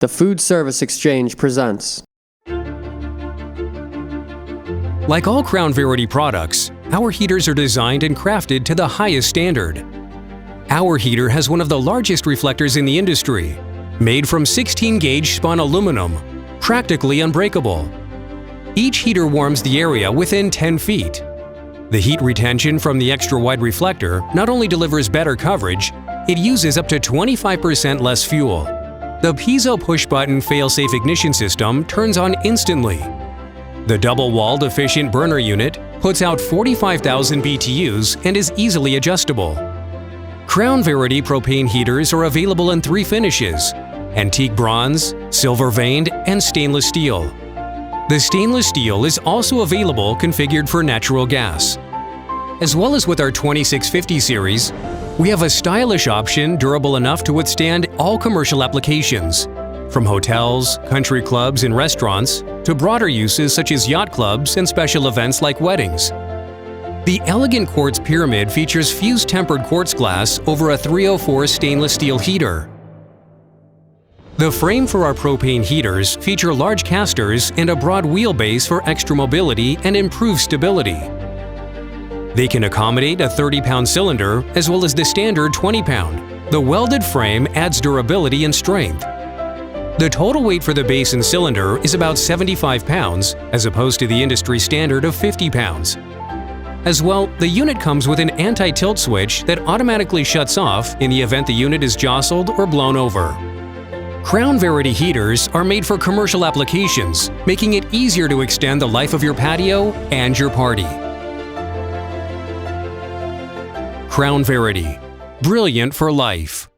The Food Service Exchange presents. Like all Crown Verity products, our heaters are designed and crafted to the highest standard. Our heater has one of the largest reflectors in the industry, made from 16-gauge spun aluminum, practically unbreakable. Each heater warms the area within 10 feet. The heat retention from the extra-wide reflector not only delivers better coverage, it uses up to 25% less fuel. The piezo push-button fail-safe ignition system turns on instantly. The double-walled efficient burner unit puts out 45,000 BTUs and is easily adjustable. Crown Verity propane heaters are available in 3 finishes: antique bronze, silver veined, and stainless steel. The stainless steel is also available configured for natural gas. As well as with our 2650 series, we have a stylish option durable enough to withstand all commercial applications, from hotels, country clubs, and restaurants to broader uses such as yacht clubs and special events like weddings. The elegant quartz pyramid features fused tempered quartz glass over a 304 stainless steel heater. The frame for our propane heaters feature large casters and a broad wheelbase for extra mobility and improved stability. They can accommodate a 30-pound cylinder as well as the standard 20-pound. The welded frame adds durability and strength. The total weight for the base and cylinder is about 75 pounds as opposed to the industry standard of 50 pounds. As well, the unit comes with an anti-tilt switch that automatically shuts off in the event the unit is jostled or blown over. Crown Verity heaters are made for commercial applications, making it easier to extend the life of your patio and your party. Crown Verity. Brilliant for life.